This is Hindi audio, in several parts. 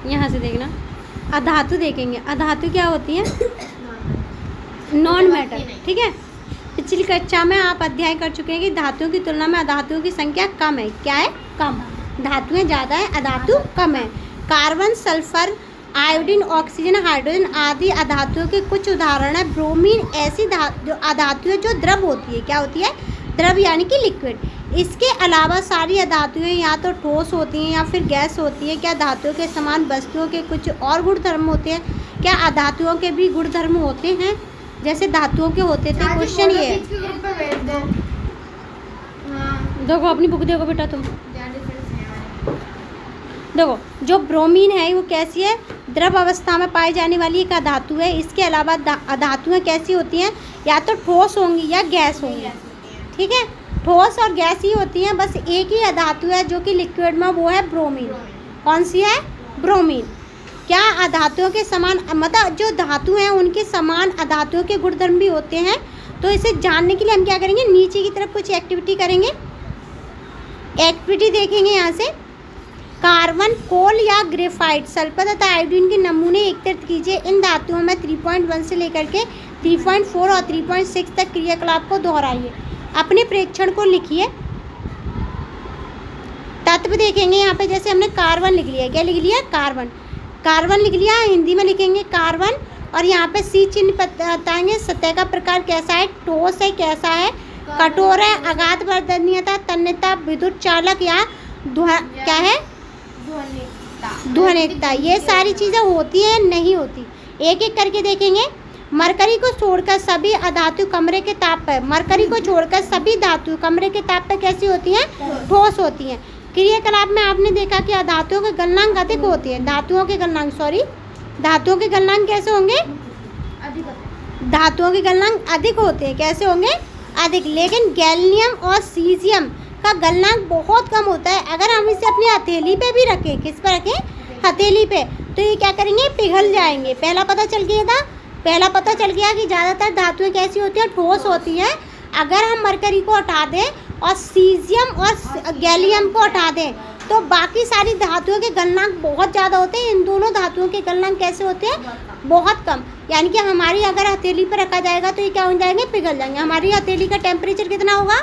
यहाँ से देखना, अधातु देखेंगे। अधातु क्या होती है? नॉन मैटर, ठीक है। पिछली कक्षा में आप अध्ययन कर चुके हैं कि धातुओं की तुलना में अधातुओं की संख्या कम है। क्या है? कम। धातुएं ज़्यादा है, अधातु कम है। Carbon, sulphur, iodine, oxygen, hydrogen आदि अधातुओं के कुछ उदाहरण है। ब्रोमीन ऐसी अधातुएं जो द्रव होती है। क्या होती है? द्रव यानी कि लिक्विड। इसके अलावा सारी अधातुएं या तो ठोस होती हैं या फिर गैस होती है। क्या धातुओं के समान वस्तुओं के कुछ और गुणधर्म होते हैं? क्या अधातुओं के भी गुणधर्म होते हैं जैसे धातुओं के होते थे? क्वेश्चन ये है। देखो अपनी बुक देखो बेटा तुम। देखो जो ब्रोमीन है वो कैसी है? द्रव अवस्था में पाई जाने वाली एक अधातु है। इसके अलावा अधातुएं कैसी होती हैं? या तो ठोस होंगी या गैस होंगी, ठीक है। ठोस और गैस ही होती हैं। बस एक ही अधातु है जो कि लिक्विड में, वो है ब्रोमीन। कौन सी है? ब्रोमीन। क्या अधातुओं के समान, मतलब जो धातु हैं उनके समान अधातुओं के गुणधर्म भी होते हैं? तो इसे जानने के लिए हम क्या करेंगे, नीचे की तरफ कुछ एक्टिविटी करेंगे। एक्टिविटी देखेंगे यहाँ से। कार्बन, कोल या ग्रेफाइट, सल्फर तथा आयोडीन के नमूने एकत्रित कीजिए। इन धातुओं में 3.1 से लेकर के 3.4 और 3.6 तक क्रियाकलाप को दोहराइए। अपने प्रेक्षण को लिखिए। तत्व देखेंगे यहाँ पे। जैसे हमने कार्बन लिख लिया। क्या लिख लिया? कार्बन। कार्बन लिख लिया, हिंदी में लिखेंगे कार्बन। और यहाँ पे सी चिन्ह बताएंगे। सतह का प्रकार कैसा है? ठोस है, कैसा है? कठोर है, अगाध वर्धनीयता, तन्यता, विद्युत चालक या क्या है? ध्वनिकता। ये सारी चीज़ें होती हैं, नहीं होती? एक एक करके देखेंगे। मरकरी को छोड़कर सभी अधातु कमरे के ताप पर, मरकरी को छोड़कर सभी धातु कमरे के ताप पर कैसी होती हैं? ठोस होती हैं। क्रियाकलाप में आपने देखा कि अधातुओं के गलनांक अधिक होते हैं। धातुओं के गलनांक कैसे होंगे? धातुओं के गलनांक अधिक होते हैं। कैसे होंगे? अधिक। लेकिन गैलियम और सीजियम का गलनांक बहुत कम होता है। अगर हम इसे अपनी हथेली पे भी रखें, किस पर रखें? हथेली पे, तो ये क्या करेंगे? पिघल जाएंगे। पहला पता चल गया कि ज़्यादातर धातुएं कैसी होती हैं? ठोस होती हैं। अगर हम मरकरी को हटा दें और सीजियम और गैलियम को हटा दें तो बाकी सारी धातुओं के गलनांक बहुत ज़्यादा होते हैं। इन दोनों धातुओं के गलनांक कैसे होते हैं? बहुत कम। यानी कि हमारी अगर हथेली पर रखा जाएगा तो ये क्या हो जाएंगे? पिघल जाएंगे। हमारी हथेली का टेम्परेचर कितना होगा?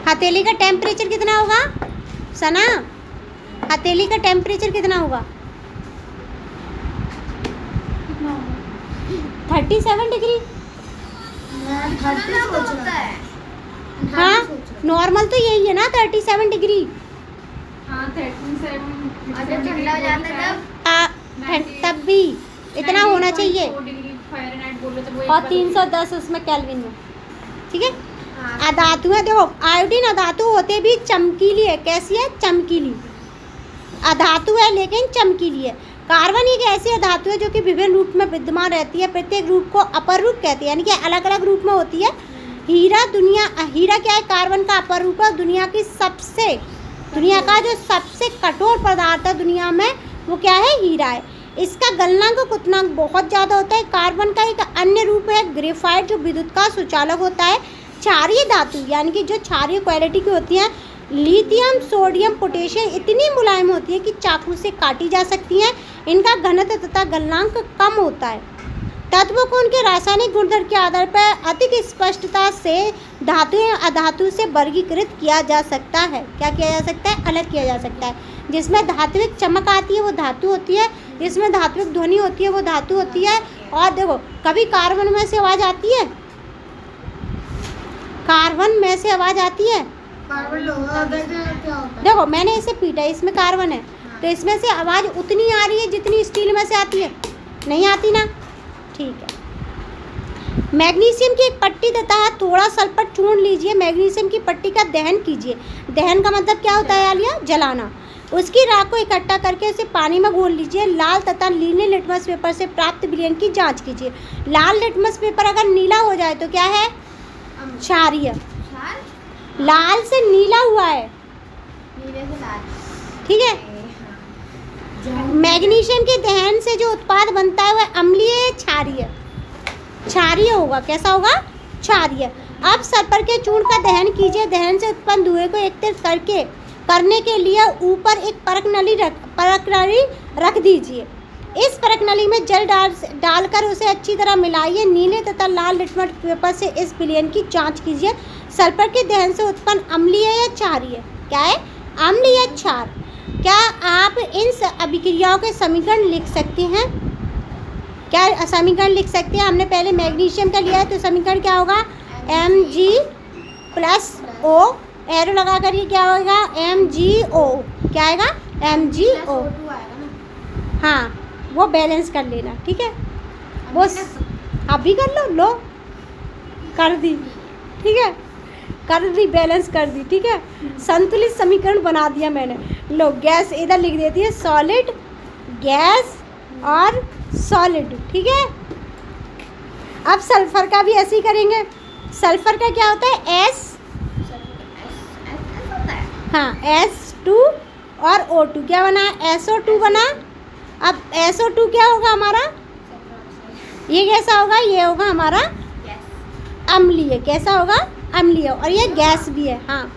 हथेली का टेम्परेचर कितना होगा सना? हथेली का टेम्परेचर कितना होगा? 37 डिग्री। हाँ, नॉर्मल तो यही है ना, 37 डिग्री। तब भी इतना होना चाहिए। और 310 उसमें केल्विन में, ठीक है। अधातुएं देखो, आयोडीन अधातु होते भी चमकीली है। कैसी है? चमकीली। अधातु है लेकिन चमकीली है। कार्बन एक ऐसी धातु है जो कि विभिन्न रूप में विद्यमान रहती है। प्रत्येक रूप को अपर रूप कहते हैं, यानी कि अलग अलग रूप में होती है। हीरा क्या है? कार्बन का अपर रूप है। दुनिया का जो सबसे कठोर पदार्थ है दुनिया में, वो क्या है? हीरा है। इसका गलनांक और कुतनांक बहुत ज़्यादा होता है। कार्बन का एक अन्य रूप है ग्रेफाइट, जो विद्युत का सुचालक होता है। क्षारीय धातु यानी कि जो क्षारीय क्वालिटी की होती हैं, लिथियम, सोडियम, पोटेशियम इतनी मुलायम होती है कि चाकू से काटी जा सकती हैं। इनका घनत्व तथा गलनांक कम होता है। तत्वों को उनके रासायनिक गुणधर्म के आधार पर अधिक स्पष्टता से धातु या अधातु से वर्गीकृत किया जा सकता है। क्या किया जा सकता है? अलग किया जा सकता है। जिसमें धात्विक चमक आती है वो धातु होती है, जिसमें धात्विक ध्वनि होती है वो धातु होती है। और देखो, कभी कार्बन में से आवाज़ आती है? कार्बन में से आवाज़ आती है? देखो मैंने इसे पीटा, इसमें कार्बन है तो इसमें से आवाज़ उतनी आ रही है जितनी स्टील में से आती है। नहीं आती ना? ठीक है। मैग्नीशियम की एक पट्टी तथा थोड़ा सल्फर चूर्ण लीजिए। मैग्नीशियम की पट्टी का दहन कीजिए। दहन का मतलब क्या होता है आलिया? जलाना। उसकी राख को इकट्ठा करके उसे पानी में घोल लीजिए। लाल तथा नीले लिटमस पेपर से प्राप्त विलयन की जांच कीजिए। लाल लिटमस पेपर अगर नीला हो जाए तो क्या है? क्षारीय। लाल से नीला हुआ है, ठीक है। मैग्नीशियम के दहन से जो उत्पाद बनता है वह अम्लीय, क्षारीय होगा। कैसा होगा? क्षारीय। अब सल्फर के चूर्ण का दहन कीजिए। दहन से उत्पन्न धुएं को एकत्रित करके करने के लिए ऊपर एक परख नली रख दीजिए। इस परख नली में जल डालकर उसे अच्छी तरह मिलाइए। नीले तथा लाल लिटमस पेपर से इस विलयन की जांच कीजिए। सल्फर के दहन से उत्पन्न अम्लीय या क्षारीय, क्या है, अम्ल या क्षार। क्या आप इन अभिक्रियाओं के समीकरण लिख सकते हैं? क्या समीकरण लिख सकते हैं? हमने पहले मैग्नीशियम का लिया है, तो समीकरण क्या होगा, Mg+O, एरो लगा कर, ये क्या होगा, MgO, क्या आएगा, MgO। हाँ, वो बैलेंस कर लेना, ठीक है, वो आप भी कर लो कर दी, ठीक है, कर दी, बैलेंस कर दी, ठीक है। संतुलित समीकरण बना दिया मैंने। लो, गैस इधर लिख देती है, सॉलिड, गैस और सॉलिड, ठीक है। अब सल्फर का भी ऐसे ही करेंगे। सल्फर का क्या होता है, S, हाँ, S2 और O2, क्या बना, SO2 बना। अब SO2 क्या होगा हमारा, ये कैसा होगा, ये होगा हमारा अम्लीय, कैसा होगा, अम्लीय, और ये गैस भी है, हाँ,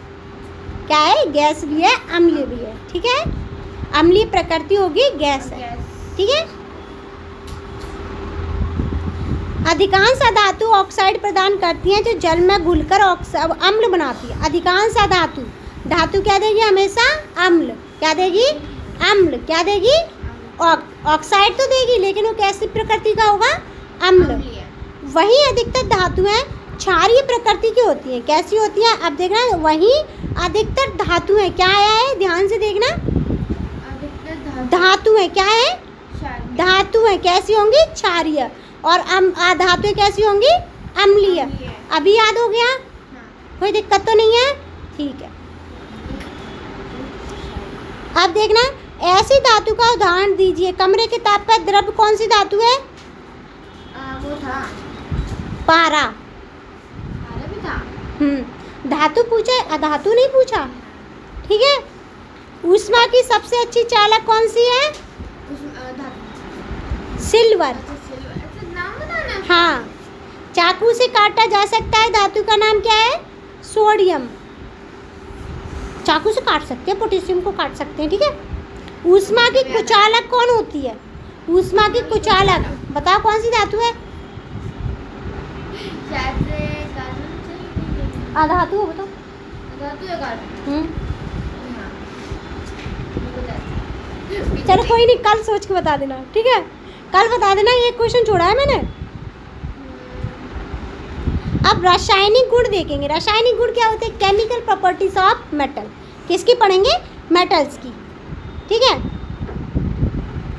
क्या है, गैस भी है, अम्लीय भी है, ठीक है। अम्लीय प्रकृति होगी, गैस है, ठीक है। अधिकांश धातु ऑक्साइड प्रदान करती हैं जो जल में घुलकर अम्ल बनाती है। अधिकांश धातु क्या देगी, हमेशा अम्ल, क्या देगी, अम्ल, क्या देगी, ऑक्साइड तो देगी, लेकिन वो कैसी प्रकृति का होगा, अम्ल। वहीं अधिकतर धातुएं क्षारीय प्रकृति की होती हैं। कैसी होती हैं, अब देखना, वहीं अधिकतर धातुएं, क्या आया है, ध्यान से देखना, धातुएं क्या है, धातुएं कैसी होंगी, क्षारीय, और धातुएं कैसी होंगी, अम्लीय। अभी याद हो गया, कोई दिक्कत तो नहीं है, ठीक है। अब देखना, ऐसी धातु का उदाहरण दीजिए। कमरे के ताप का द्रव्य कौन सी धातु है, वो था पारा। भी था। धातु पूछा है, अधातु नहीं पूछा, ठीक है। ऊष्मा की सबसे अच्छी चालक कौन सी है, सिल्वर, नाम बताना। हाँ। चाकू से काटा जा सकता है धातु का नाम क्या है, सोडियम। चाकू से काट सकते हैं, पोटेशियम को काट सकते हैं, ठीक है। ऊष्मा की कुचालक कौन होती है, ऊष्मा की कुचालक बताओ कौन सी धातु है, अधातु हो, बताओ। चलो कोई नहीं, कल सोच के बता देना, ठीक है, कल बता देना, ये क्वेश्चन छोड़ा है मैंने। अब रासायनिक गुण देखेंगे। रासायनिक गुण क्या होते हैं, केमिकल प्रॉपर्टीज ऑफ मेटल। किसकी पढ़ेंगे, मेटल्स की, ठीक है।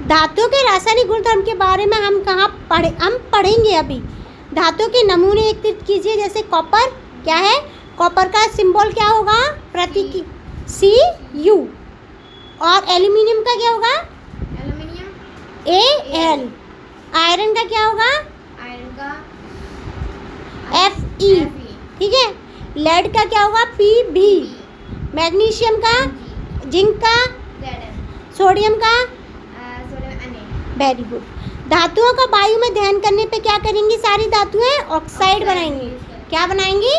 धातुओं के रासायनिक गुणधर्म के बारे में हम हम पढ़ेंगे अभी। धातु के नमूने एकत्रित कीजिए, जैसे कॉपर, क्या है, कॉपर का सिंबल क्या होगा, प्रतीक Cu, और एल्यूमिनियम का क्या होगा, Al। आयरन का क्या होगा, Fe, ठीक है। लेड का क्या होगा, Pb। मैग्नीशियम का, जिंक का, सोडियम का, वेरी गुड। धातुओं का वायु में दहन करने पे क्या करेंगी, सारी धातुएं ऑक्साइड बनाएंगी। क्या बनाएंगी,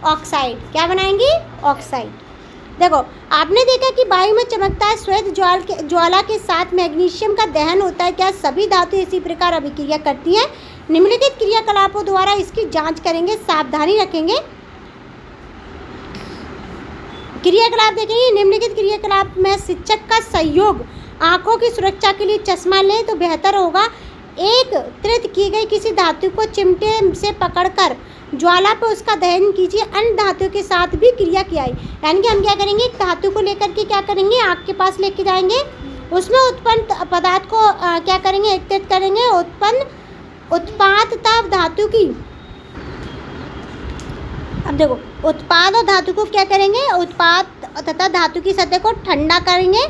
ऑक्साइड, क्या बनाएंगी, ऑक्साइड। देखो, आपने देखा कि वायु में चमकता है श्वेत ज्वाला के साथ मैग्नीशियम का दहन होता है। क्या सभी धातु इसी प्रकार अभिक्रिया करती हैं? निम्नलिखित क्रियाकलापों द्वारा इसकी जांच करेंगे, सावधानी रखेंगे। क्रियाकलाप देखेंगे। निम्नलिखित क्रियाकलाप में शिक्षक का सहयोग, आंखों की सुरक्षा के लिए चश्मा लें तो बेहतर होगा। एक त्रित की गई किसी धातु को चिमटे से पकड़कर ज्वाला पर उसका दहन कीजिए। अन्य धातुओं के साथ भी क्रिया की आई, यानी कि हम क्या करेंगे, एक धातु को लेकर के क्या करेंगे, आग के पास लेके जाएंगे, उसमें उत्पन्न पदार्थ को क्या करेंगे, एकत्रित करेंगे। उत्पाद तथा धातु की, अब देखो, उत्पाद और धातु को क्या करेंगे, उत्पाद तथा धातु की सतह को ठंडा करेंगे।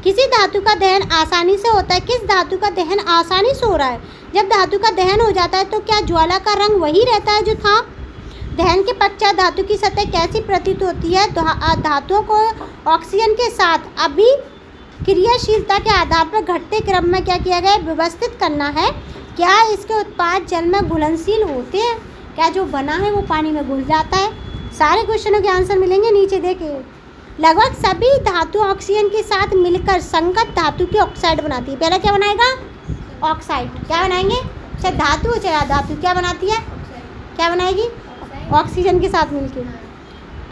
किसी धातु का दहन आसानी से होता है, किस धातु का दहन आसानी से हो रहा है? जब धातु का दहन हो जाता है तो क्या ज्वाला का रंग वही रहता है जो था? दहन के पश्चात धातु की सतह कैसी प्रतीत होती है? धातुओं को ऑक्सीजन के साथ अभिक्रियाशीलता के आधार पर घटते क्रम में क्या किया गया, व्यवस्थित करना है। क्या इसके उत्पाद जल में घुलनशील होते हैं? क्या जो बना है वो पानी में घुल जाता है? सारे क्वेश्चनों के आंसर मिलेंगे नीचे, देखिए लगभग सभी धातु ऑक्सीजन के साथ मिलकर संगत धातु के ऑक्साइड बनाती है। पहला क्या बनाएगा? ऑक्साइड। क्या बनाएंगे? चाहे धातु हो चाहे अधातु, क्या बनाती है? क्या बनाएगी? ऑक्सीजन के साथ मिलकर।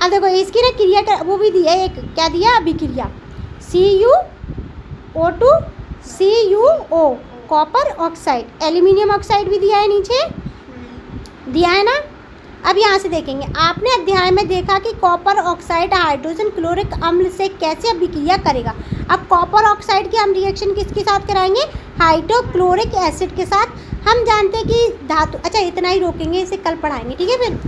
अब देखो इसकी ना क्रिया का वो भी दिया है, एक क्या दिया? अभिक्रिया CuO2 CuO, copper oxide. Aluminium oxide भी दिया है नीचे, दिया है ना। अब यहाँ से देखेंगे, आपने अध्याय में देखा कि कॉपर ऑक्साइड हाइड्रोजन क्लोरिक अम्ल से कैसे अभिक्रिया करेगा। अब कॉपर ऑक्साइड की हम रिएक्शन किसके साथ कराएंगे? हाइड्रोक्लोरिक एसिड के साथ। हम जानते हैं कि धातु, अच्छा इतना ही रोकेंगे, इसे कल पढ़ाएंगे, ठीक है। फिर